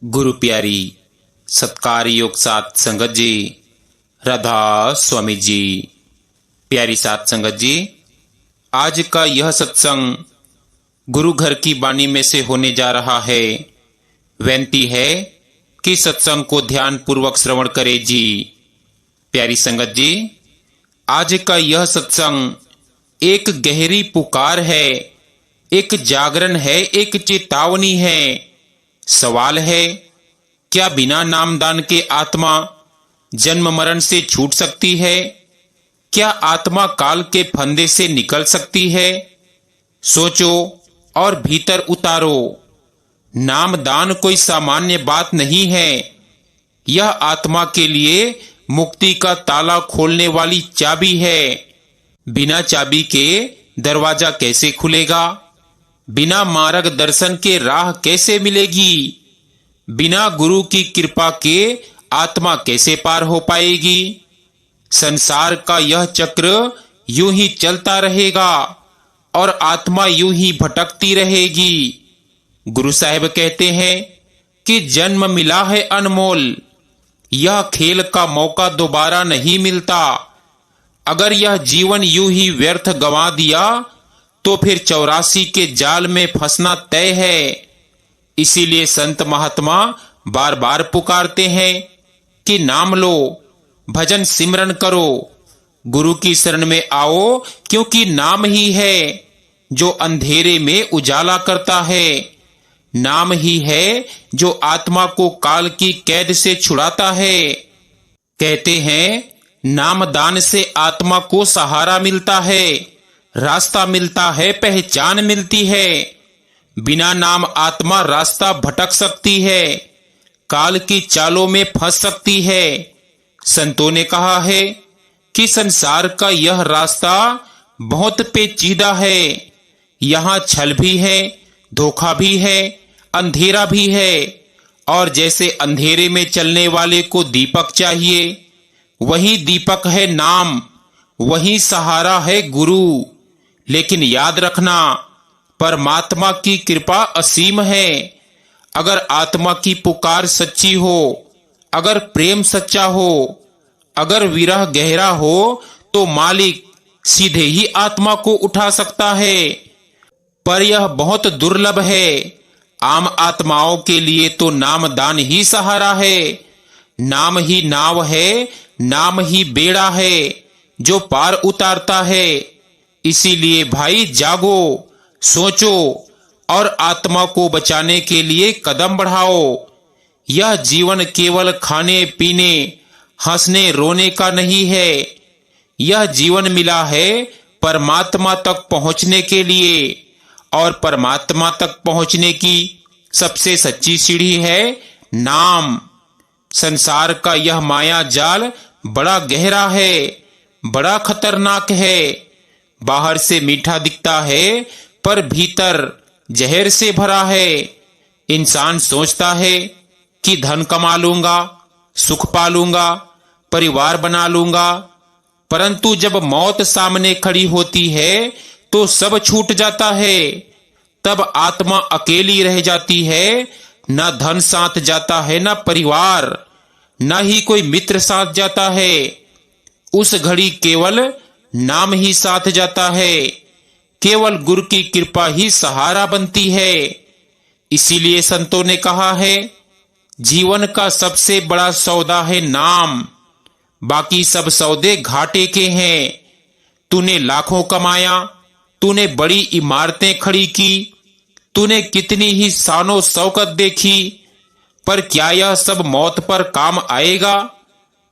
गुरु प्यारी सत्कार योग सात संगत जी, राधा स्वामी जी। प्यारी सात संगत जी, आज का यह सत्संग गुरु घर की वाणी में से होने जा रहा है। विनती है कि सत्संग को ध्यान पूर्वक श्रवण करे जी। प्यारी संगत जी, आज का यह सत्संग एक गहरी पुकार है, एक जागरण है, एक चेतावनी है। सवाल है, क्या बिना नामदान के आत्मा जन्म मरण से छूट सकती है? क्या आत्मा काल के फंदे से निकल सकती है? सोचो और भीतर उतारो। नामदान कोई सामान्य बात नहीं है। यह आत्मा के लिए मुक्ति का ताला खोलने वाली चाबी है। बिना चाबी के दरवाजा कैसे खुलेगा? बिना मार्गदर्शन के राह कैसे मिलेगी? बिना गुरु की कृपा के आत्मा कैसे पार हो पाएगी? संसार का यह चक्र यूं ही चलता रहेगा और आत्मा यूं ही भटकती रहेगी। गुरु साहिब कहते हैं कि जन्म मिला है अनमोल, यह खेल का मौका दोबारा नहीं मिलता। अगर यह जीवन यूं ही व्यर्थ गंवा दिया तो फिर 84 के जाल में फंसना तय है। इसीलिए संत महात्मा बार बार पुकारते हैं कि नाम लो, भजन सिमरन करो, गुरु की शरण में आओ, क्योंकि नाम ही है जो अंधेरे में उजाला करता है। नाम ही है जो आत्मा को काल की कैद से छुड़ाता है। कहते हैं, नामदान से आत्मा को सहारा मिलता है, रास्ता मिलता है, पहचान मिलती है। बिना नाम आत्मा रास्ता भटक सकती है, काल की चालों में फंस सकती है। संतों ने कहा है कि संसार का यह रास्ता बहुत पेचीदा है। यहाँ छल भी है, धोखा भी है, अंधेरा भी है। और जैसे अंधेरे में चलने वाले को दीपक चाहिए, वही दीपक है नाम, वही सहारा है गुरु। लेकिन याद रखना, परमात्मा की कृपा असीम है। अगर आत्मा की पुकार सच्ची हो, अगर प्रेम सच्चा हो, अगर विरह गहरा हो, तो मालिक सीधे ही आत्मा को उठा सकता है। पर यह बहुत दुर्लभ है। आम आत्माओं के लिए तो नामदान ही सहारा है। नाम ही नाव है, नाम ही बेड़ा है जो पार उतारता है। इसीलिए भाई जागो, सोचो और आत्मा को बचाने के लिए कदम बढ़ाओ। यह जीवन केवल खाने पीने, हंसने रोने का नहीं है। यह जीवन मिला है परमात्मा तक पहुंचने के लिए, और परमात्मा तक पहुंचने की सबसे सच्ची सीढ़ी है नाम। संसार का यह माया जाल बड़ा गहरा है, बड़ा खतरनाक है। बाहर से मीठा दिखता है पर भीतर जहर से भरा है। इंसान सोचता है कि धन कमा लूंगा, सुख पालूंगा, परिवार बना लूंगा, परंतु जब मौत सामने खड़ी होती है तो सब छूट जाता है। तब आत्मा अकेली रह जाती है। न धन साथ जाता है, न परिवार, न ही कोई मित्र साथ जाता है। उस घड़ी केवल नाम ही साथ जाता है। केवल गुरु की कृपा ही सहारा बनती है। इसीलिए संतों ने कहा है, जीवन का सबसे बड़ा सौदा है नाम, बाकी सब सौदे घाटे के हैं। तूने लाखों कमाया, तूने बड़ी इमारतें खड़ी की, तूने कितनी ही शानो शौकत देखी, पर क्या यह सब मौत पर काम आएगा?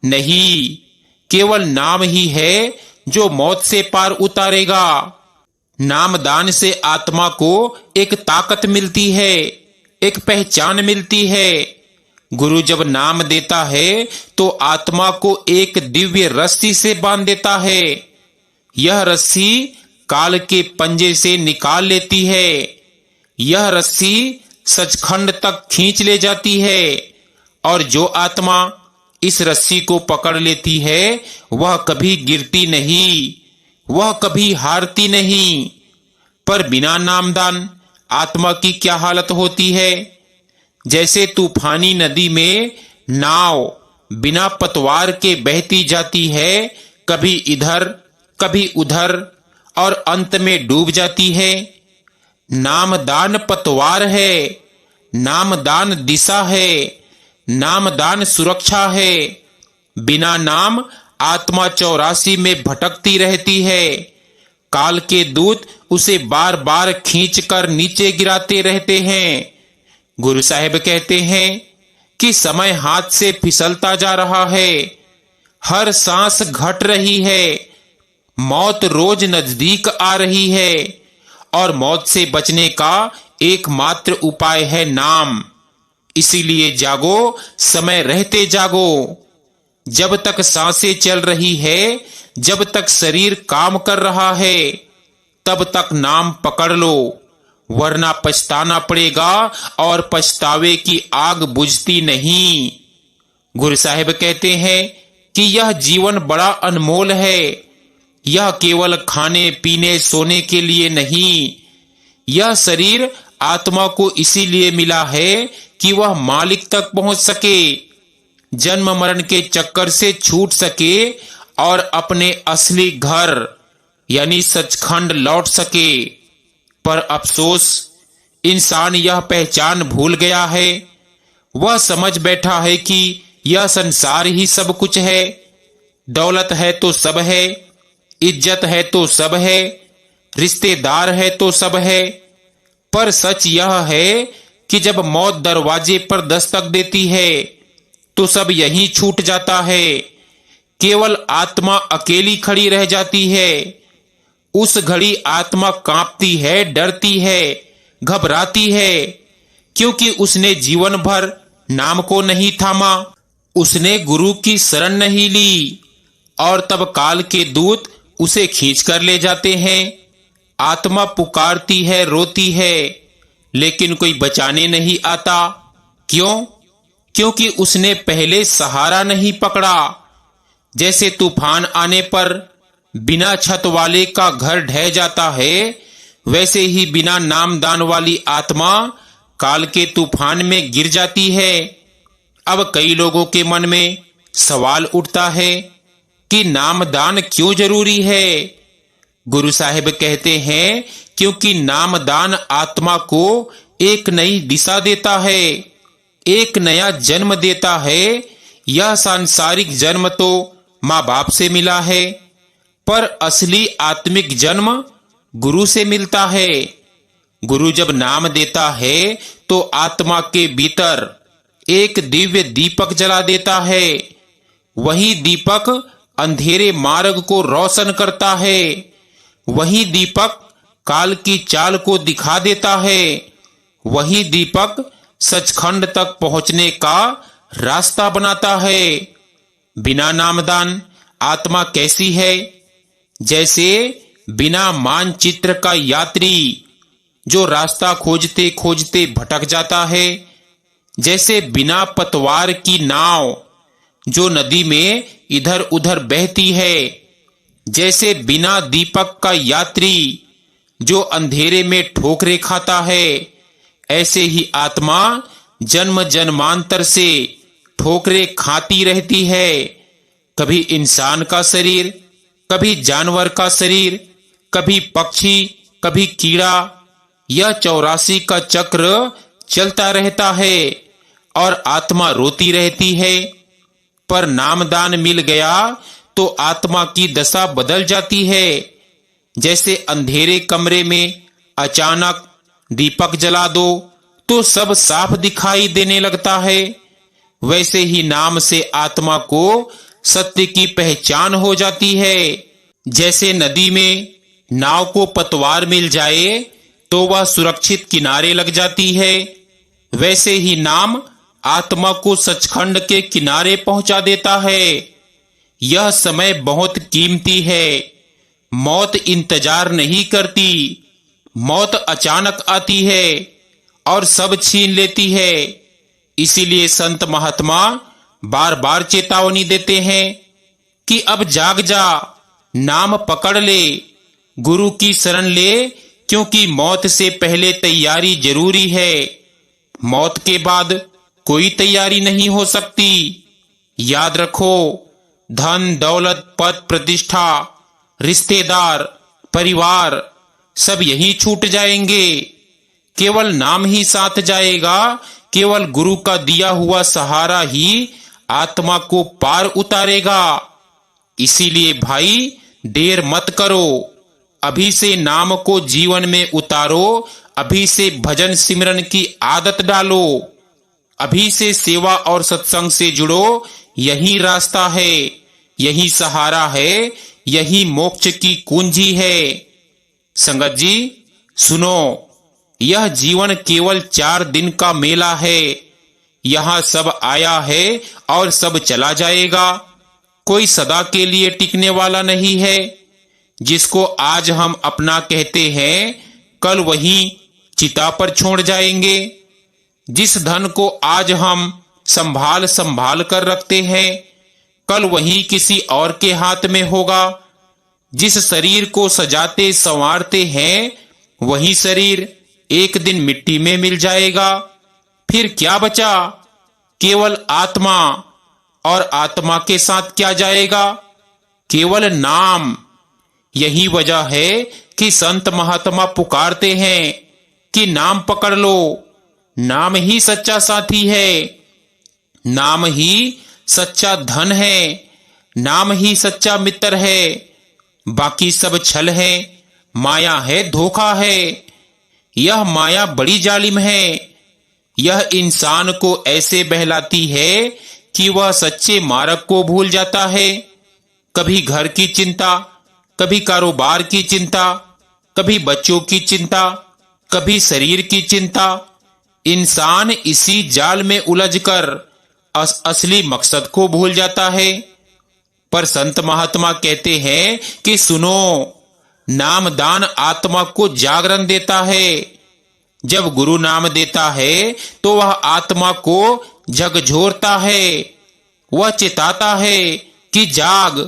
नहीं, केवल नाम ही है जो मौत से पार उतारेगा। नामदान से आत्मा को एक ताकत मिलती है, एक पहचान मिलती है। गुरु जब नाम देता है तो आत्मा को एक दिव्य रस्सी से बांध देता है। यह रस्सी काल के पंजे से निकाल लेती है। यह रस्सी सचखंड तक खींच ले जाती है। और जो आत्मा इस रस्सी को पकड़ लेती है वह कभी गिरती नहीं, वह कभी हारती नहीं। पर बिना नामदान आत्मा की क्या हालत होती है? जैसे तूफानी नदी में नाव बिना पतवार के बहती जाती है, कभी इधर कभी उधर और अंत में डूब जाती है। नामदान पतवार है, नामदान दिशा है, नामदान सुरक्षा है। बिना नाम आत्मा 84 में भटकती रहती है। काल के दूत उसे बार बार खींचकर नीचे गिराते रहते हैं। गुरु साहिब कहते हैं कि समय हाथ से फिसलता जा रहा है, हर सांस घट रही है, मौत रोज नजदीक आ रही है और मौत से बचने का एकमात्र उपाय है नाम। इसीलिए जागो, समय रहते जागो। जब तक सांसें चल रही है, जब तक शरीर काम कर रहा है, तब तक नाम पकड़ लो, वरना पछताना पड़ेगा और पछतावे की आग बुझती नहीं। गुरु साहिब कहते हैं कि यह जीवन बड़ा अनमोल है। यह केवल खाने पीने सोने के लिए नहीं, यह शरीर आत्मा को इसीलिए मिला है कि वह मालिक तक पहुंच सके, जन्म मरण के चक्कर से छूट सके और अपने असली घर यानी सचखंड लौट सके। पर अफसोस, इंसान यह पहचान भूल गया है। वह समझ बैठा है कि यह संसार ही सब कुछ है। दौलत है तो सब है, इज्जत है तो सब है, रिश्तेदार है तो सब है। पर सच यह है कि जब मौत दरवाजे पर दस्तक देती है तो सब यहीं छूट जाता है। केवल आत्मा अकेली खड़ी रह जाती है। उस घड़ी आत्मा कांपती है, डरती है, घबराती है, क्योंकि उसने जीवन भर नाम को नहीं थामा, उसने गुरु की शरण नहीं ली। और तब काल के दूत उसे खींच कर ले जाते हैं। आत्मा पुकारती है, रोती है, लेकिन कोई बचाने नहीं आता। क्यों? क्योंकि उसने पहले सहारा नहीं पकड़ा। जैसे तूफान आने पर बिना छत वाले का घर ढह जाता है, वैसे ही बिना नामदान वाली आत्मा काल के तूफान में गिर जाती है। अब कई लोगों के मन में सवाल उठता है कि नामदान क्यों जरूरी है। गुरु साहिब कहते हैं क्योंकि नामदान आत्मा को एक नई दिशा देता है, एक नया जन्म देता है। यह सांसारिक जन्म तो माँ बाप से मिला है, पर असली आत्मिक जन्म गुरु से मिलता है। गुरु जब नाम देता है तो आत्मा के भीतर एक दिव्य दीपक जला देता है। वही दीपक अंधेरे मार्ग को रोशन करता है। वही दीपक काल की चाल को दिखा देता है। वही दीपक सचखंड तक पहुंचने का रास्ता बनाता है। बिना नामदान आत्मा कैसी है? जैसे बिना मानचित्र का यात्री जो रास्ता खोजते खोजते भटक जाता है। जैसे बिना पतवार की नाव जो नदी में इधर उधर बहती है। जैसे बिना दीपक का यात्री जो अंधेरे में ठोकरे खाता है। ऐसे ही आत्मा जन्म जन्मांतर से ठोकरे खाती रहती है। कभी इंसान का शरीर, कभी जानवर का शरीर, कभी पक्षी, कभी कीड़ा। यह 84 का चक्र चलता रहता है और आत्मा रोती रहती है। पर नामदान मिल गया तो आत्मा की दशा बदल जाती है। जैसे अंधेरे कमरे में अचानक दीपक जला दो तो सब साफ दिखाई देने लगता है। वैसे ही नाम से आत्मा को सत्य की पहचान हो जाती है। जैसे नदी में नाव को पतवार मिल जाए तो वह सुरक्षित किनारे लग जाती है, वैसे ही नाम आत्मा को सचखंड के किनारे पहुंचा देता है। यह समय बहुत कीमती है। मौत इंतजार नहीं करती। मौत अचानक आती है और सब छीन लेती है। इसीलिए संत महात्मा बार बार चेतावनी देते हैं कि अब जाग जा, नाम पकड़ ले, गुरु की शरण ले, क्योंकि मौत से पहले तैयारी जरूरी है। मौत के बाद कोई तैयारी नहीं हो सकती। याद रखो, धन दौलत पद प्रतिष्ठा रिश्तेदार परिवार सब यही छूट जाएंगे। केवल नाम ही साथ जाएगा। केवल गुरु का दिया हुआ सहारा ही आत्मा को पार उतारेगा। इसीलिए भाई, देर मत करो, अभी से नाम को जीवन में उतारो। अभी से भजन सिमरन की आदत डालो। अभी से सेवा और सत्संग से जुड़ो। यही रास्ता है, यही सहारा है, यही मोक्ष की कुंजी है। संगत जी सुनो, यह जीवन केवल 4 दिन का मेला है। यहाँ सब आया है और सब चला जाएगा। कोई सदा के लिए टिकने वाला नहीं है। जिसको आज हम अपना कहते हैं, कल वही चिता पर छोड़ जाएंगे। जिस धन को आज हम संभाल संभाल कर रखते हैं, कल वही किसी और के हाथ में होगा। जिस शरीर को सजाते संवारते हैं, वही शरीर एक दिन मिट्टी में मिल जाएगा। फिर क्या बचा? केवल आत्मा। और आत्मा के साथ क्या जाएगा? केवल नाम। यही वजह है कि संत महात्मा पुकारते हैं कि नाम पकड़ लो। नाम ही सच्चा साथी है। नाम ही सच्चा धन है। नाम ही सच्चा मित्र है। बाकी सब छल है, माया है, धोखा है। यह माया बड़ी जालिम है। यह इंसान को ऐसे बहलाती है कि वह सच्चे मार्ग को भूल जाता है। कभी घर की चिंता, कभी कारोबार की चिंता, कभी बच्चों की चिंता, कभी शरीर की चिंता। इंसान इसी जाल में उलझकर असली मकसद को भूल जाता है। पर संत महात्मा कहते हैं कि सुनो, नामदान आत्मा को जागरण देता है। जब गुरु नाम देता है तो वह आत्मा को झकझोरता है। वह चिताता है कि जाग,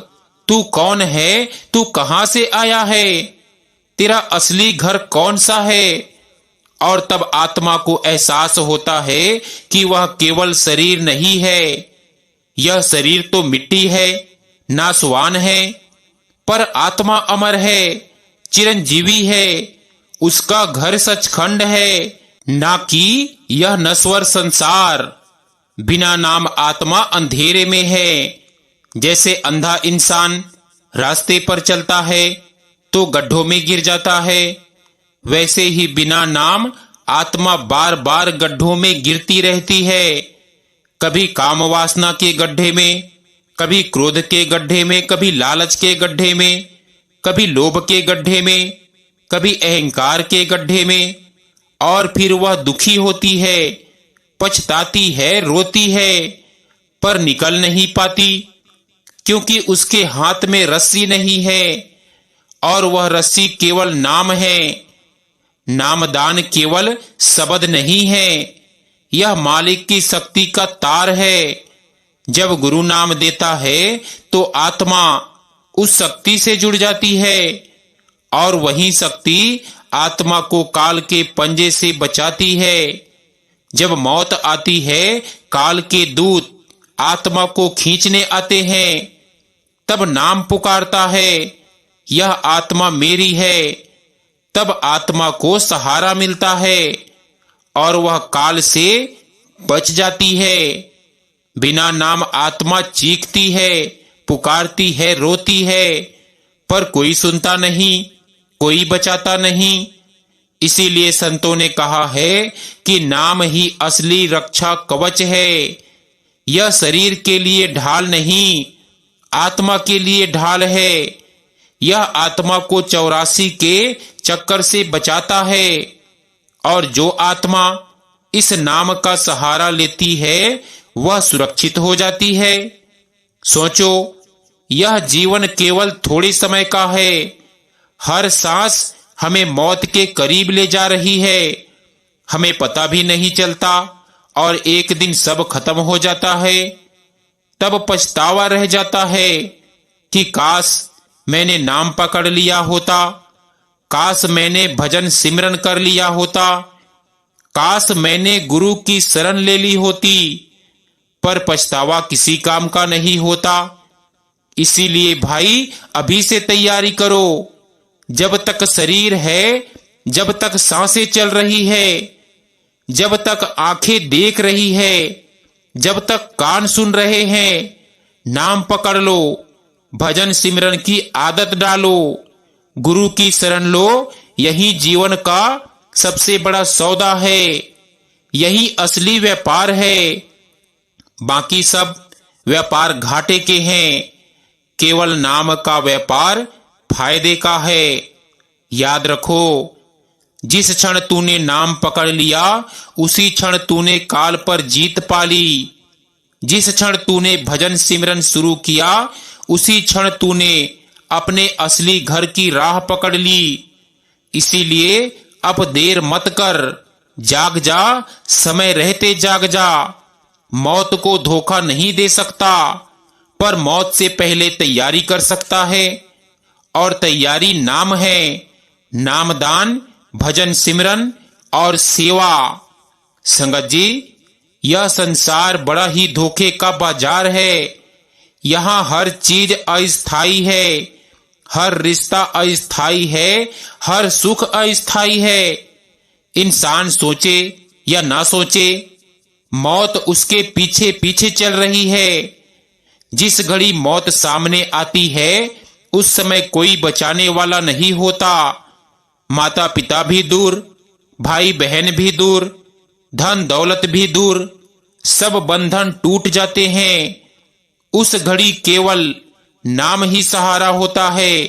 तू कौन है, तू कहां से आया है, तेरा असली घर कौन सा है। और तब आत्मा को एहसास होता है कि वह केवल शरीर नहीं है। यह शरीर तो मिट्टी है, नासवान है, पर आत्मा अमर है, चिरंजीवी है। उसका घर सचखंड है, ना कि यह नश्वर संसार। बिना नाम आत्मा अंधेरे में है। जैसे अंधा इंसान रास्ते पर चलता है तो गड्ढों में गिर जाता है, वैसे ही बिना नाम आत्मा बार बार गड्ढों में गिरती रहती है। कभी काम वासना के गड्ढे में, कभी क्रोध के गड्ढे में, कभी लालच के गड्ढे में, कभी लोभ के गड्ढे में, कभी अहंकार के गड्ढे में। और फिर वह दुखी होती है, पछताती है, रोती है, पर निकल नहीं पाती, क्योंकि उसके हाथ में रस्सी नहीं है। और वह रस्सी केवल नाम है। नामदान केवल शब्द नहीं है, यह मालिक की शक्ति का तार है। जब गुरु नाम देता है तो आत्मा उस शक्ति से जुड़ जाती है, और वही शक्ति आत्मा को काल के पंजे से बचाती है। जब मौत आती है, काल के दूत आत्मा को खींचने आते हैं, तब नाम पुकारता है, यह आत्मा मेरी है। तब आत्मा को सहारा मिलता है और वह काल से बच जाती है। बिना नाम आत्मा चीखती है, पुकारती है, रोती है, पर कोई सुनता नहीं, कोई बचाता नहीं। इसीलिए संतों ने कहा है कि नाम ही असली रक्षा कवच है। यह शरीर के लिए ढाल नहीं, आत्मा के लिए ढाल है। यह आत्मा को 84 के चक्कर से बचाता है। और जो आत्मा इस नाम का सहारा लेती है, वह सुरक्षित हो जाती है। सोचो, यह जीवन केवल थोड़े समय का है। हर सांस हमें मौत के करीब ले जा रही है। हमें पता भी नहीं चलता और एक दिन सब खत्म हो जाता है। तब पछतावा रह जाता है कि काश मैंने नाम पकड़ लिया होता, काश मैंने भजन सिमरन कर लिया होता, काश मैंने गुरु की शरण ले ली होती, पर पछतावा किसी काम का नहीं होता। इसीलिए भाई अभी से तैयारी करो। जब तक शरीर है, जब तक सांसें चल रही है, जब तक आंखें देख रही है, जब तक कान सुन रहे हैं, नाम पकड़ लो, भजन सिमरन की आदत डालो, गुरु की शरण लो। यही जीवन का सबसे बड़ा सौदा है, यही असली व्यापार है। बाकी सब व्यापार घाटे के हैं, केवल नाम का व्यापार फायदे का है। याद रखो, जिस क्षण तूने नाम पकड़ लिया उसी क्षण तूने काल पर जीत पा ली। जिस क्षण तूने भजन सिमरन शुरू किया उसी क्षण तूने अपने असली घर की राह पकड़ ली। इसीलिए अब देर मत कर, जाग जा, समय रहते जाग जा। मौत को धोखा नहीं दे सकता, पर मौत से पहले तैयारी कर सकता है, और तैयारी नाम है। नामदान, भजन सिमरन और सेवा। संगत जी, यह संसार बड़ा ही धोखे का बाजार है। यहाँ हर चीज अस्थाई है, हर रिश्ता अस्थाई है, हर सुख अस्थाई है। इंसान सोचे या ना सोचे, मौत उसके पीछे पीछे चल रही है। जिस घड़ी मौत सामने आती है उस समय कोई बचाने वाला नहीं होता। माता पिता भी दूर, भाई बहन भी दूर, धन दौलत भी दूर, सब बंधन टूट जाते हैं। उस घड़ी केवल नाम ही सहारा होता है।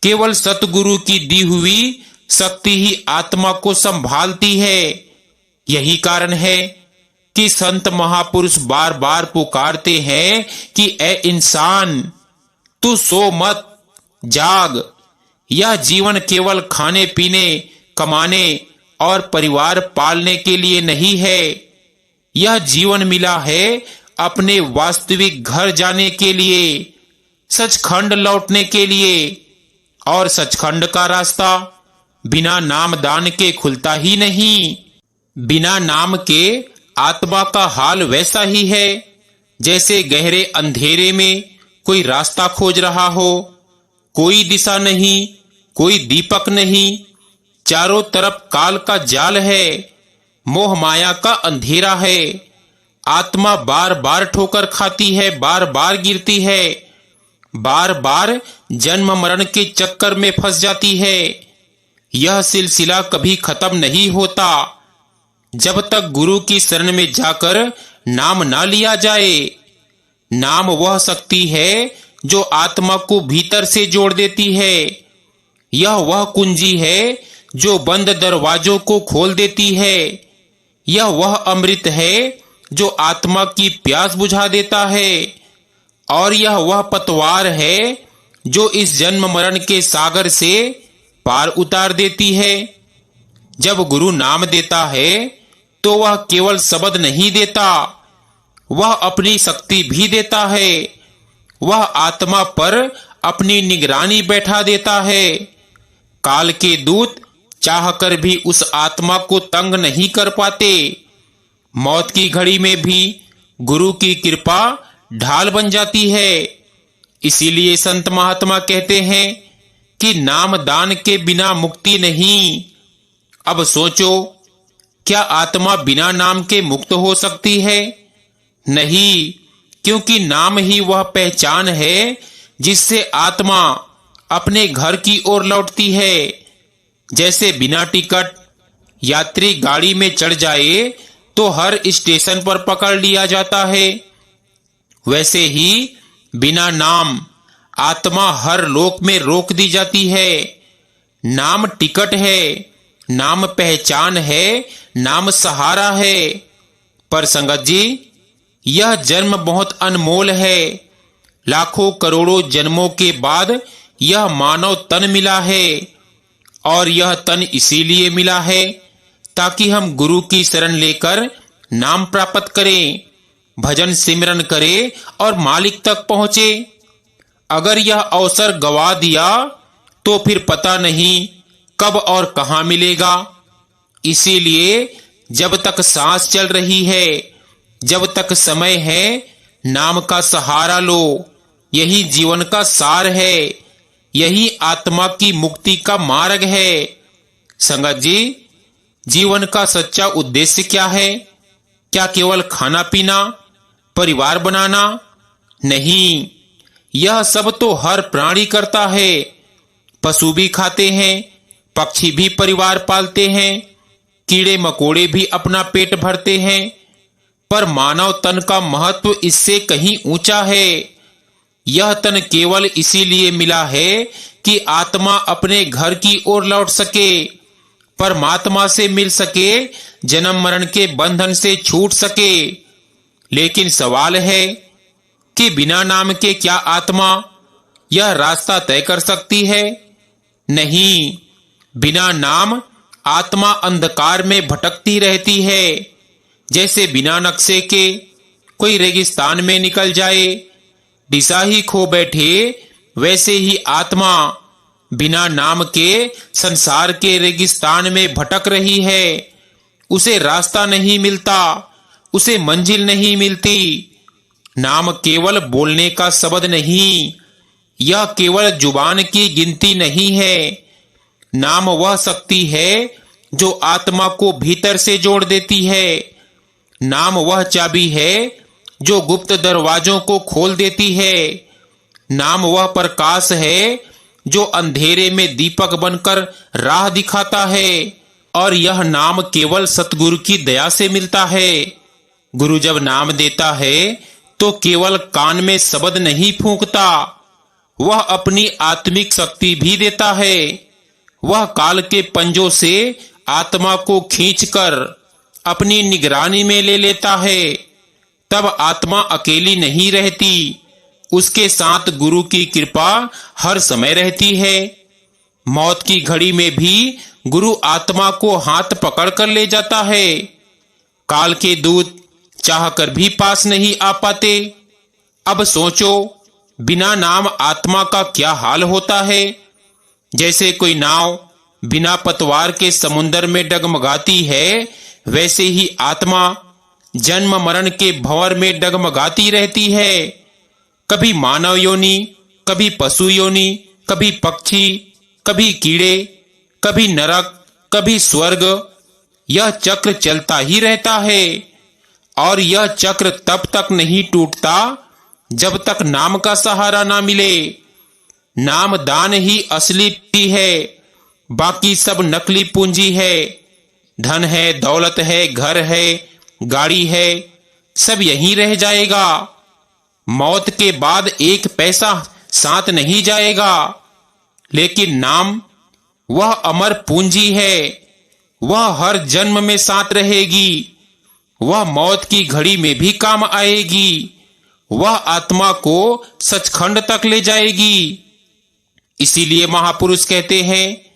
केवल सतगुरु की दी हुई शक्ति ही आत्मा को संभालती है। यही कारण है कि संत महापुरुष बार बार पुकारते हैं कि ए इंसान, तू सो मत, जाग। यह जीवन केवल खाने पीने, कमाने और परिवार पालने के लिए नहीं है। यह जीवन मिला है अपने वास्तविक घर जाने के लिए, सचखंड लौटने के लिए। और सचखंड का रास्ता बिना नाम दान के खुलता ही नहीं। बिना नाम के आत्मा का हाल वैसा ही है जैसे गहरे अंधेरे में कोई रास्ता खोज रहा हो। कोई दिशा नहीं, कोई दीपक नहीं, चारों तरफ काल का जाल है, मोह माया का अंधेरा है। आत्मा बार बार ठोकर खाती है, बार बार गिरती है, बार बार जन्म मरण के चक्कर में फंस जाती है। यह सिलसिला कभी खत्म नहीं होता जब तक गुरु की शरण में जाकर नाम ना लिया जाए। नाम वह शक्ति है जो आत्मा को भीतर से जोड़ देती है। यह वह कुंजी है जो बंद दरवाजों को खोल देती है। यह वह अमृत है जो आत्मा की प्यास बुझा देता है। और यह वह पतवार है जो इस जन्म मरण के सागर से पार उतार देती है। जब गुरु नाम देता है तो वह केवल शब्द नहीं देता, वह अपनी शक्ति भी देता है। वह आत्मा पर अपनी निगरानी बैठा देता है। काल के दूत चाहकर भी उस आत्मा को तंग नहीं कर पाते। मौत की घड़ी में भी गुरु की कृपा ढाल बन जाती है। इसीलिए संत महात्मा कहते हैं कि नाम दान के बिना मुक्ति नहीं। अब सोचो, क्या आत्मा बिना नाम के मुक्त हो सकती है? नहीं, क्योंकि नाम ही वह पहचान है जिससे आत्मा अपने घर की ओर लौटती है। जैसे बिना टिकट यात्री गाड़ी में चढ़ जाए तो हर स्टेशन पर पकड़ लिया जाता है, वैसे ही बिना नाम आत्मा हर लोक में रोक दी जाती है। नाम टिकट है, नाम पहचान है, नाम सहारा है। पर संगत जी, यह जन्म बहुत अनमोल है। लाखों करोड़ों जन्मों के बाद यह मानव तन मिला है। और यह तन इसीलिए मिला है ताकि हम गुरु की शरण लेकर नाम प्राप्त करें, भजन सिमरन करें और मालिक तक पहुंचे। अगर यह अवसर गवा दिया तो फिर पता नहीं कब और कहां मिलेगा। इसीलिए जब तक सांस चल रही है, जब तक समय है, नाम का सहारा लो। यही जीवन का सार है, यही आत्मा की मुक्ति का मार्ग है। संगत जी, जीवन का सच्चा उद्देश्य क्या है? क्या केवल खाना पीना, परिवार बनाना? नहीं, यह सब तो हर प्राणी करता है। पशु भी खाते हैं, पक्षी भी परिवार पालते हैं, कीड़े मकोड़े भी अपना पेट भरते हैं, पर मानव तन का महत्व इससे कहीं ऊंचा है। यह तन केवल इसीलिए मिला है कि आत्मा अपने घर की ओर लौट सके, परमात्मा से मिल सके, जन्म मरण के बंधन से छूट सके। लेकिन सवाल है कि बिना नाम के क्या आत्मा यह रास्ता तय कर सकती है? नहीं, बिना नाम आत्मा अंधकार में भटकती रहती है। जैसे बिना नक्शे के कोई रेगिस्तान में निकल जाए, दिशा ही खो बैठे, वैसे ही आत्मा बिना नाम के संसार के रेगिस्तान में भटक रही है। उसे रास्ता नहीं मिलता, उसे मंजिल नहीं मिलती। नाम केवल बोलने का शब्द नहीं, यह केवल जुबान की गिनती नहीं है। नाम वह शक्ति है जो आत्मा को भीतर से जोड़ देती है। नाम वह चाबी है जो गुप्त दरवाजों को खोल देती है। नाम वह प्रकाश है जो अंधेरे में दीपक बनकर राह दिखाता है। और यह नाम केवल सतगुरु की दया से मिलता है। गुरु जब नाम देता है तो केवल कान में शब्द नहीं फूंकता, वह अपनी आत्मिक शक्ति भी देता है। वह काल के पंजों से आत्मा को खींचकर अपनी निगरानी में ले लेता है। तब आत्मा अकेली नहीं रहती, उसके साथ गुरु की कृपा हर समय रहती है। मौत की घड़ी में भी गुरु आत्मा को हाथ पकड़कर ले जाता है। काल के दूत चाहकर भी पास नहीं आ पाते। अब सोचो, बिना नाम आत्मा का क्या हाल होता है। जैसे कोई नाव बिना पतवार के समुद्र में डगमगाती है, वैसे ही आत्मा जन्म मरण के भंवर में डगमगाती रहती है। कभी मानव योनि, कभी पशु योनि, कभी पक्षी, कभी कीड़े, कभी नरक, कभी स्वर्ग। यह चक्र चलता ही रहता है। और यह चक्र तब तक नहीं टूटता जब तक नाम का सहारा ना मिले। नाम दान ही असली पूंजी है, बाकी सब नकली पूंजी है। धन है, दौलत है, घर है, गाड़ी है, सब यहीं रह जाएगा। मौत के बाद एक पैसा साथ नहीं जाएगा। लेकिन नाम वह अमर पूंजी है, वह हर जन्म में साथ रहेगी। वह मौत की घड़ी में भी काम आएगी। वह आत्मा को सचखंड तक ले जाएगी। इसीलिए महापुरुष कहते हैं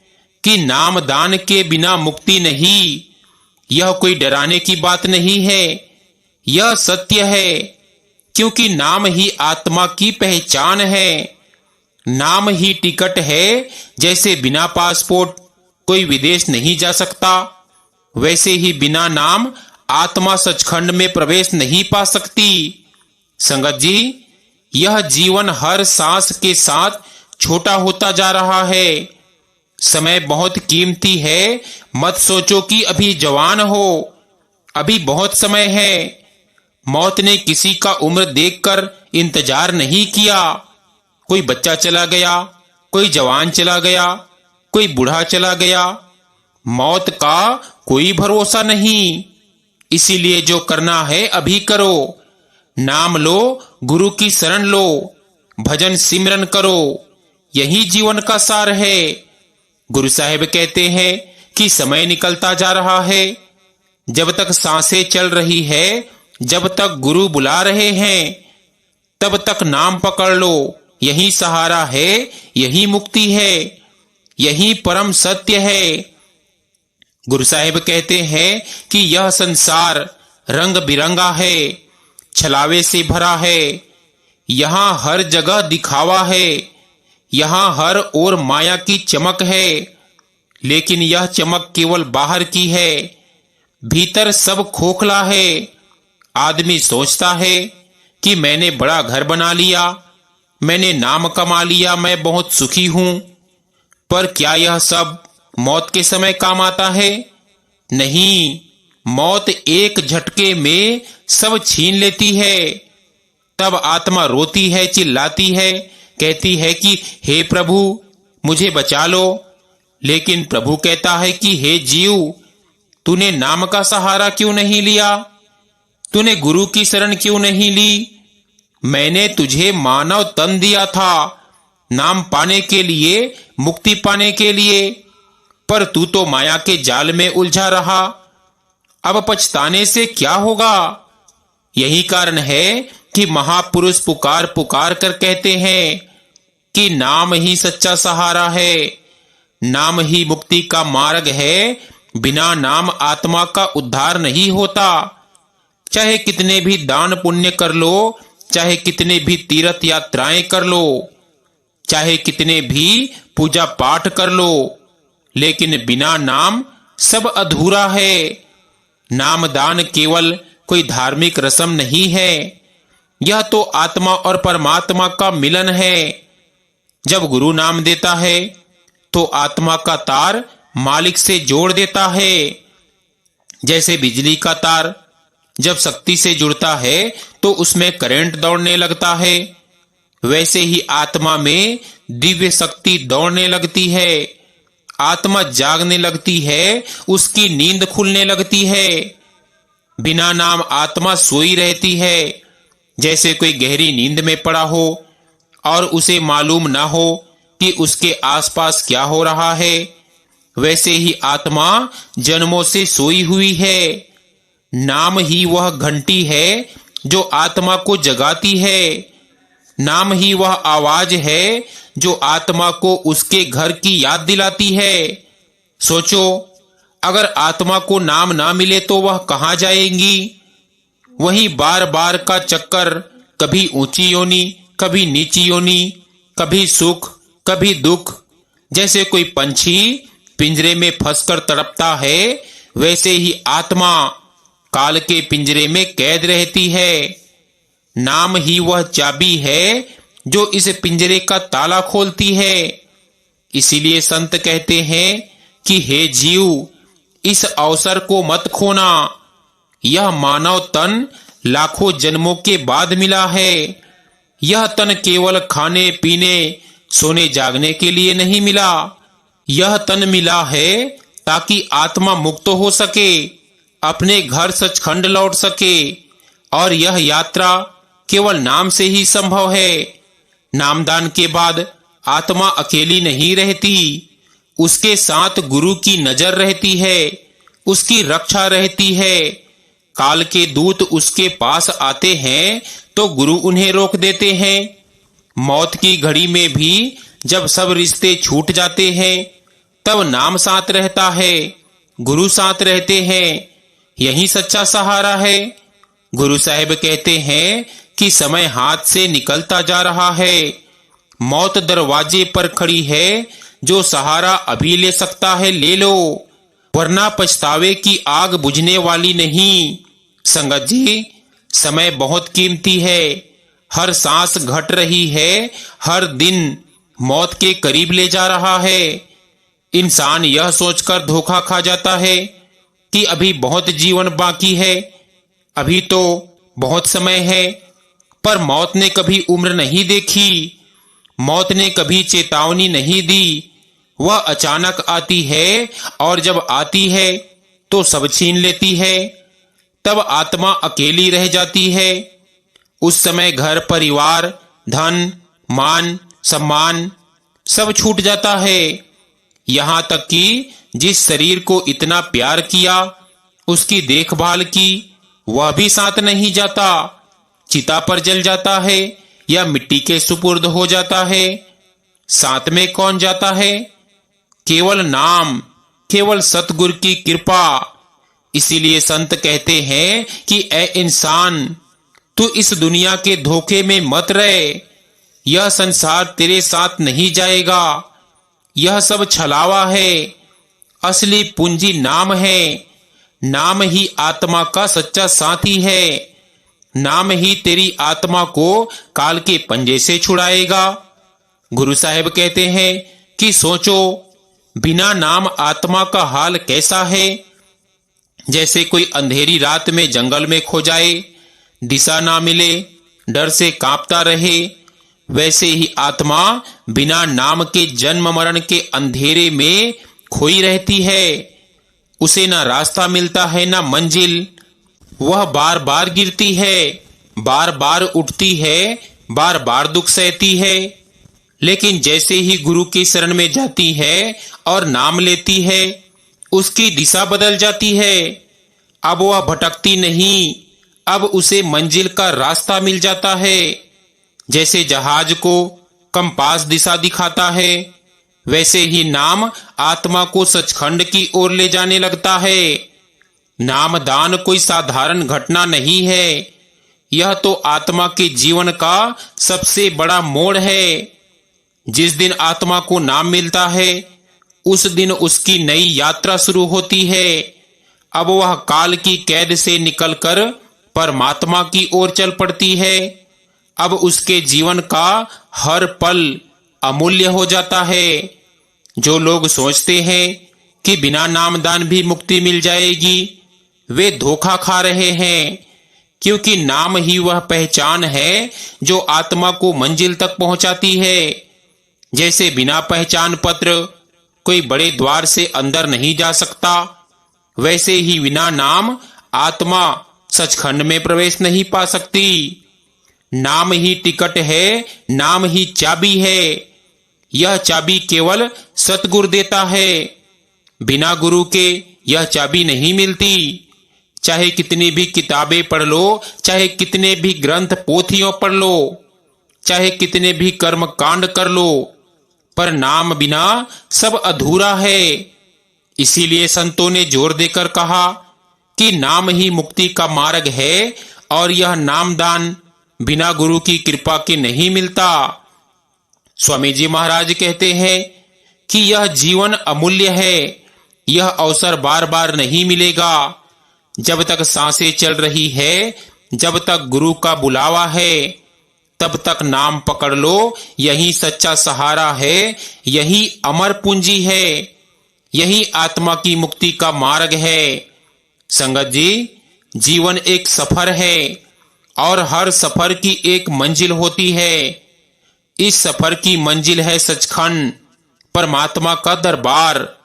कि नाम दान के बिना मुक्ति नहीं। यह कोई डराने की बात नहीं है, यह सत्य है। क्योंकि नाम ही आत्मा की पहचान है। नाम ही टिकट है। जैसे बिना पासपोर्ट कोई विदेश नहीं जा सकता, वैसे ही बिना नाम आत्मा सचखंड में प्रवेश नहीं पा सकती। संगत जी, यह जीवन हर सांस के साथ छोटा होता जा रहा है। समय बहुत कीमती है। मत सोचो कि अभी जवान हो, अभी बहुत समय है। मौत ने किसी का उम्र देखकर इंतजार नहीं किया। कोई बच्चा चला गया, कोई जवान चला गया, कोई बूढ़ा चला गया। मौत का कोई भरोसा नहीं। इसीलिए जो करना है अभी करो। नाम लो, गुरु की शरण लो, भजन सिमरन करो। यही जीवन का सार है। गुरु साहिब कहते हैं कि समय निकलता जा रहा है। जब तक सांसें चल रही है, जब तक गुरु बुला रहे हैं, तब तक नाम पकड़ लो। यही सहारा है, यही मुक्ति है, यही परम सत्य है। गुरु साहिब कहते हैं कि यह संसार रंग बिरंगा है, छलावे से भरा है। यहाँ हर जगह दिखावा है, यहाँ हर ओर माया की चमक है। लेकिन यह चमक केवल बाहर की है, भीतर सब खोखला है। आदमी सोचता है कि मैंने बड़ा घर बना लिया, मैंने नाम कमा लिया, मैं बहुत सुखी हूं। पर क्या यह सब मौत के समय काम आता है? नहीं, मौत एक झटके में सब छीन लेती है। तब आत्मा रोती है, चिल्लाती है, कहती है कि हे प्रभु मुझे बचा लो। लेकिन प्रभु कहता है कि हे जीव, तूने नाम का सहारा क्यों नहीं लिया? तूने गुरु की शरण क्यों नहीं ली? मैंने तुझे मानव तन दिया था नाम पाने के लिए, मुक्ति पाने के लिए, पर तू तो माया के जाल में उलझा रहा। अब पछताने से क्या होगा? यही कारण है कि महापुरुष पुकार पुकार कर कहते हैं कि नाम ही सच्चा सहारा है, नाम ही मुक्ति का मार्ग है। बिना नाम आत्मा का उद्धार नहीं होता। चाहे कितने भी दान पुण्य कर लो, चाहे कितने भी तीर्थ यात्राएं कर लो, चाहे कितने भी पूजा पाठ कर लो, लेकिन बिना नाम सब अधूरा है। नाम दान केवल कोई धार्मिक रस्म नहीं है, यह तो आत्मा और परमात्मा का मिलन है। जब गुरु नाम देता है तो आत्मा का तार मालिक से जोड़ देता है। जैसे बिजली का तार जब शक्ति से जुड़ता है तो उसमें करंट दौड़ने लगता है, वैसे ही आत्मा में दिव्य शक्ति दौड़ने लगती है। आत्मा जागने लगती है, उसकी नींद खुलने लगती है। बिना नाम आत्मा सोई रहती है, जैसे कोई गहरी नींद में पड़ा हो और उसे मालूम ना हो कि उसके आसपास क्या हो रहा है। वैसे ही आत्मा जन्मों से सोई हुई है। नाम ही वह घंटी है जो आत्मा को जगाती है। नाम ही वह आवाज है जो आत्मा को उसके घर की याद दिलाती है। सोचो, अगर आत्मा को नाम ना मिले तो वह कहां जाएंगी? वही बार बार का चक्कर, कभी ऊंची योनी, कभी नीची योनी, कभी सुख, कभी दुख। जैसे कोई पंछी पिंजरे में फंसकर तड़पता है, वैसे ही आत्मा काल के पिंजरे में कैद रहती है। नाम ही वह चाबी है जो इस पिंजरे का ताला खोलती है। इसीलिए संत कहते हैं कि हे जीव, इस अवसर को मत खोना। यह मानव तन लाखों जन्मों के बाद मिला है। यह तन केवल खाने पीने, सोने जागने के लिए नहीं मिला। यह तन मिला है ताकि आत्मा मुक्त हो सके, अपने घर सचखंड लौट सके। और यह यात्रा केवल नाम से ही संभव है। नामदान के बाद आत्मा अकेली नहीं रहती, उसके साथ गुरु की नजर रहती है, उसकी रक्षा रहती है। काल के दूत उसके पास आते हैं तो गुरु उन्हें रोक देते हैं। मौत की घड़ी में भी जब सब रिश्ते छूट जाते हैं, तब नाम साथ रहता है, गुरु साथ रहते हैं। यही सच्चा सहारा है। गुरु साहिब कहते हैं कि समय हाथ से निकलता जा रहा है, मौत दरवाजे पर खड़ी है, जो सहारा अभी ले सकता है ले लो, वरना पछतावे की आग बुझने वाली नहीं। संगत जी, समय बहुत कीमती है। हर सांस घट रही है, हर दिन मौत के करीब ले जा रहा है। इंसान यह सोचकर धोखा खा जाता है कि अभी बहुत जीवन बाकी है, अभी तो बहुत समय है। पर मौत ने कभी उम्र नहीं देखी, मौत ने कभी चेतावनी नहीं दी। वह अचानक आती है और जब आती है तो सब छीन लेती है। तब आत्मा अकेली रह जाती है। उस समय घर परिवार, धन, मान, सम्मान सब छूट जाता है। यहां तक कि जिस शरीर को इतना प्यार किया, उसकी देखभाल की, वह भी साथ नहीं जाता। चिता पर जल जाता है या मिट्टी के सुपुर्द हो जाता है। साथ में कौन जाता है? केवल नाम, केवल सतगुरु की कृपा। इसीलिए संत कहते हैं कि ऐ इंसान, तू इस दुनिया के धोखे में मत रहे। यह संसार तेरे साथ नहीं जाएगा। यह सब छलावा है। असली पूंजी नाम है। नाम ही आत्मा का सच्चा साथी है। नाम ही तेरी आत्मा को काल के पंजे से छुड़ाएगा। गुरु साहिब कहते हैं कि सोचो, बिना नाम आत्मा का हाल कैसा है। जैसे कोई अंधेरी रात में जंगल में खो जाए, दिशा ना मिले, डर से कांपता रहे, वैसे ही आत्मा बिना नाम के जन्म मरण के अंधेरे में खोई रहती है। उसे ना रास्ता मिलता है ना मंजिल। वह बार बार गिरती है, बार बार उठती है, बार बार दुख सहती है। लेकिन जैसे ही गुरु की शरण में जाती है और नाम लेती है, उसकी दिशा बदल जाती है। अब वह भटकती नहीं, अब उसे मंजिल का रास्ता मिल जाता है। जैसे जहाज को कंपास दिशा दिखाता है, वैसे ही नाम आत्मा को सचखंड की ओर ले जाने लगता है। नामदान कोई साधारण घटना नहीं है, यह तो आत्मा के जीवन का सबसे बड़ा मोड़ है। जिस दिन आत्मा को नाम मिलता है, उस दिन उसकी नई यात्रा शुरू होती है। अब वह काल की कैद से निकलकर परमात्मा की ओर चल पड़ती है। अब उसके जीवन का हर पल अमूल्य हो जाता है। जो लोग सोचते हैं कि बिना नामदान भी मुक्ति मिल जाएगी, वे धोखा खा रहे हैं, क्योंकि नाम ही वह पहचान है जो आत्मा को मंजिल तक पहुंचाती है। जैसे बिना पहचान पत्र कोई बड़े द्वार से अंदर नहीं जा सकता, वैसे ही बिना नाम आत्मा सचखंड में प्रवेश नहीं पा सकती। नाम ही टिकट है, नाम ही चाबी है। यह चाबी केवल सतगुरु देता है। बिना गुरु के यह चाबी नहीं मिलती। चाहे कितनी भी किताबें पढ़ लो, चाहे कितने भी ग्रंथ पोथियों पढ़ लो, चाहे कितने भी कर्म कांड कर लो, पर नाम बिना सब अधूरा है। इसीलिए संतों ने जोर देकर कहा कि नाम ही मुक्ति का मार्ग है, और यह नामदान बिना गुरु की कृपा के नहीं मिलता। स्वामी जी महाराज कहते हैं कि यह जीवन अमूल्य है, यह अवसर बार बार नहीं मिलेगा। जब तक सांसें चल रही है, जब तक गुरु का बुलावा है, तब तक नाम पकड़ लो। यही सच्चा सहारा है, यही अमर पूंजी है, यही आत्मा की मुक्ति का मार्ग है। संगत जी, जीवन एक सफर है और हर सफर की एक मंजिल होती है। इस सफर की मंजिल है सचखंड, परमात्मा का दरबार।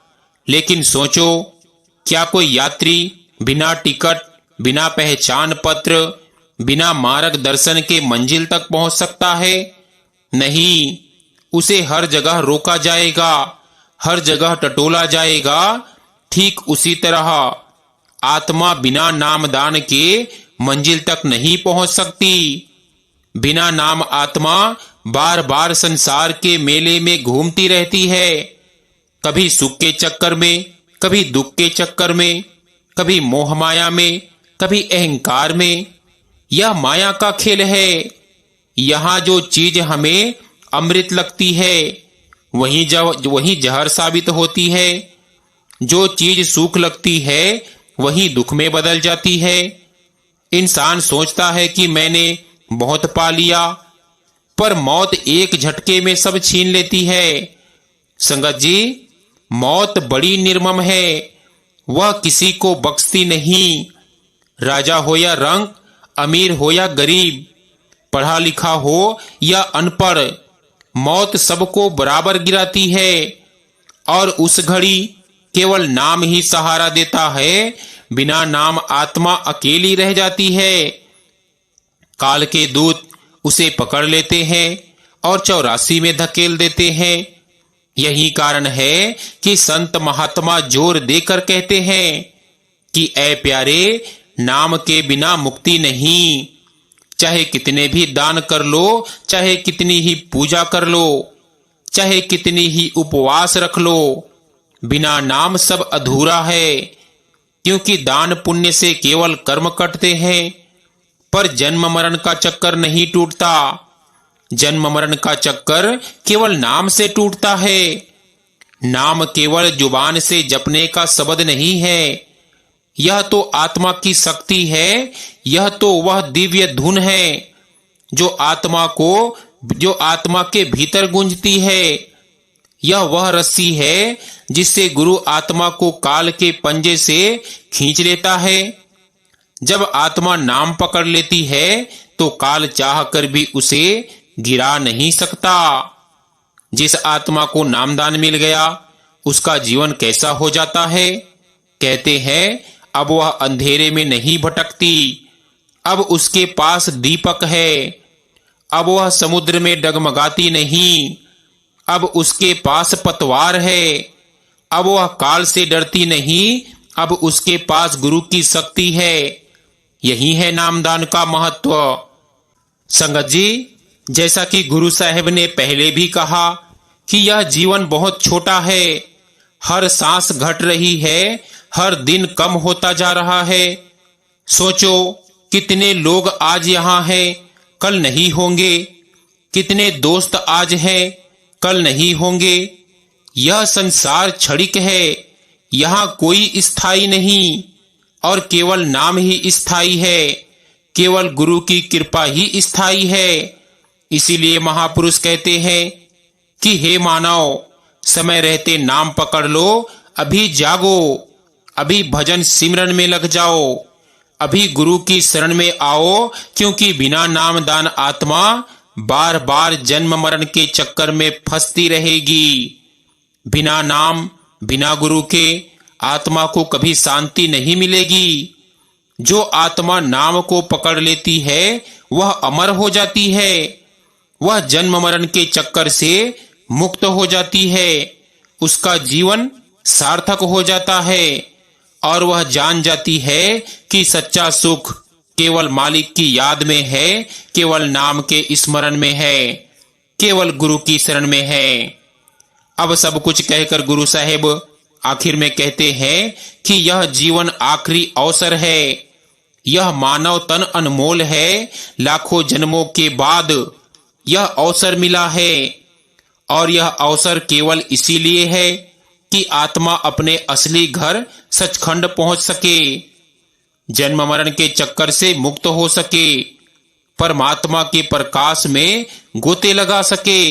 लेकिन सोचो, क्या कोई यात्री बिना टिकट, बिना पहचान पत्र, बिना मार्गदर्शन के मंजिल तक पहुंच सकता है? नहीं, उसे हर जगह रोका जाएगा, हर जगह टटोला जाएगा। ठीक उसी तरह आत्मा बिना नामदान के मंजिल तक नहीं पहुंच सकती। बिना नाम आत्मा बार बार संसार के मेले में घूमती रहती है, कभी सुख के चक्कर में, कभी दुख के चक्कर में, कभी मोह माया में, कभी अहंकार में। यह माया का खेल है। यहाँ जो चीज हमें अमृत लगती है, वही जहर साबित होती है। जो चीज सुख लगती है, वही दुख में बदल जाती है। इंसान सोचता है कि मैंने बहुत पा लिया, पर मौत एक झटके में सब छीन लेती है। संगत जी, मौत बड़ी निर्मम है, वह किसी को बख्शती नहीं। राजा हो या रंक, अमीर हो या गरीब, पढ़ा लिखा हो या अनपढ़, मौत सबको बराबर गिराती है। और उस घड़ी केवल नाम ही सहारा देता है। बिना नाम आत्मा अकेली रह जाती है। काल के दूत उसे पकड़ लेते हैं और 84 में धकेल देते हैं। यही कारण है कि संत महात्मा जोर देकर कहते हैं कि ऐ प्यारे, नाम के बिना मुक्ति नहीं। चाहे कितने भी दान कर लो, चाहे कितनी ही पूजा कर लो, चाहे कितनी ही उपवास रख लो, बिना नाम सब अधूरा है। क्योंकि दान पुण्य से केवल कर्म कटते हैं, पर जन्म मरण का चक्कर नहीं टूटता। जन्म मरण का चक्कर केवल नाम से टूटता है। नाम केवल जुबान से जपने का शब्द नहीं है, यह तो आत्मा की शक्ति है, यह तो वह दिव्य धुन है जो आत्मा के भीतर गूंजती है। यह वह रस्सी है जिससे गुरु आत्मा को काल के पंजे से खींच लेता है। जब आत्मा नाम पकड़ लेती है तो काल चाहकर भी उसे गिरा नहीं सकता। जिस आत्मा को नामदान मिल गया उसका जीवन कैसा हो जाता है? कहते हैं अब वह अंधेरे में नहीं भटकती, अब उसके पास दीपक है। अब वह समुद्र में डगमगाती नहीं, अब उसके पास पतवार है। अब वह काल से डरती नहीं, अब उसके पास गुरु की शक्ति है। यही है नामदान का महत्व। संगत जी, जैसा कि गुरु साहब ने पहले भी कहा कि यह जीवन बहुत छोटा है, हर सांस घट रही है, हर दिन कम होता जा रहा है। सोचो कितने लोग आज यहाँ हैं, कल नहीं होंगे। कितने दोस्त आज हैं, कल नहीं होंगे। यह संसार क्षणिक है, यहाँ कोई स्थायी नहीं और केवल नाम ही स्थायी है, केवल गुरु की कृपा ही स्थायी है। इसीलिए महापुरुष कहते हैं कि हे मानव, समय रहते नाम पकड़ लो, अभी जागो, अभी भजन सिमरन में लग जाओ, अभी गुरु की शरण में आओ, क्योंकि बिना नाम दान आत्मा बार बार जन्म मरण के चक्कर में फंसती रहेगी। बिना नाम बिना गुरु के आत्मा को कभी शांति नहीं मिलेगी। जो आत्मा नाम को पकड़ लेती है वह अमर हो जाती है, वह जन्म मरण के चक्कर से मुक्त हो जाती है, उसका जीवन सार्थक हो जाता है और वह जान जाती है कि सच्चा सुख केवल मालिक की याद में है, केवल नाम के स्मरण में है, केवल गुरु की शरण में है। अब सब कुछ कहकर गुरु साहेब आखिर में कहते हैं कि यह जीवन आखिरी अवसर है, यह मानव तन अनमोल है, लाखों जन्मों के बाद यह अवसर मिला है और यह अवसर केवल इसीलिए है कि आत्मा अपने असली घर सचखंड पहुंच सके, जन्म मरण के चक्कर से मुक्त हो सके, परमात्मा के प्रकाश में गोते लगा सके।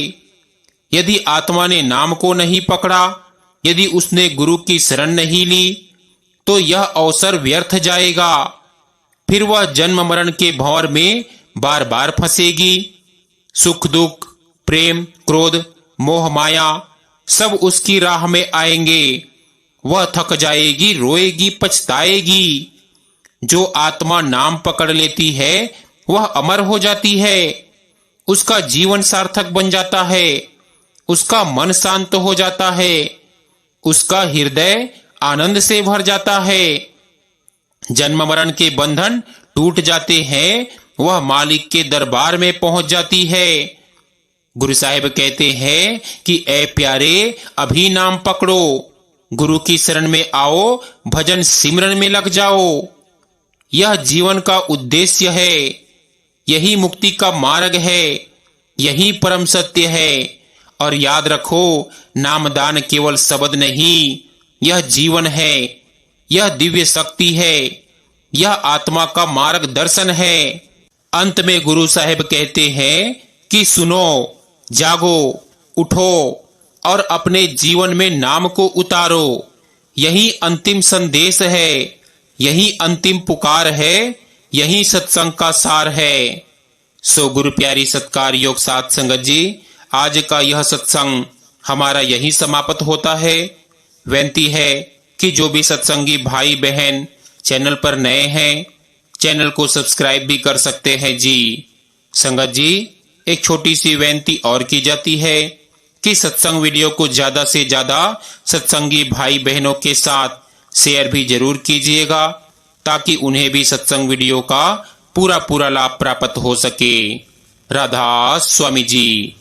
यदि आत्मा ने नाम को नहीं पकड़ा, यदि उसने गुरु की शरण नहीं ली, तो यह अवसर व्यर्थ जाएगा। फिर वह जन्म मरण के भंवर में बार बार फंसेगी। सुख दुख, प्रेम क्रोध, मोह माया सब उसकी राह में आएंगे। वह थक जाएगी, रोएगी, पछताएगी। जो आत्मा नाम पकड़ लेती है वह अमर हो जाती है, उसका जीवन सार्थक बन जाता है, उसका मन शांत हो जाता है, उसका हृदय आनंद से भर जाता है। जन्म मरण के बंधन टूट जाते हैं, वह मालिक के दरबार में पहुंच जाती है। गुरु साहिब कहते हैं कि ऐ प्यारे, अभी नाम पकड़ो, गुरु की शरण में आओ, भजन सिमरन में लग जाओ। यह जीवन का उद्देश्य है, यही मुक्ति का मार्ग है, यही परम सत्य है। और याद रखो, नामदान केवल शब्द नहीं, यह जीवन है, यह दिव्य शक्ति है, यह आत्मा का मार्गदर्शन है। अंत में गुरु साहिब कहते हैं कि सुनो, जागो, उठो और अपने जीवन में नाम को उतारो। यही अंतिम संदेश है, यही अंतिम पुकार है, यही सत्संग का सार है। सो गुरु प्यारी सत्कार योग साथ संगत जी, आज का यह सत्संग हमारा यही समाप्त होता है। विनती है कि जो भी सत्संगी भाई बहन चैनल पर नए हैं, चैनल को सब्सक्राइब भी कर सकते हैं जी। संगत जी, एक छोटी सी विनती और की जाती है कि सत्संग वीडियो को ज्यादा से ज्यादा सत्संगी भाई बहनों के साथ शेयर भी जरूर कीजिएगा, ताकि उन्हें भी सत्संग वीडियो का पूरा लाभ प्राप्त हो सके। राधा स्वामी जी।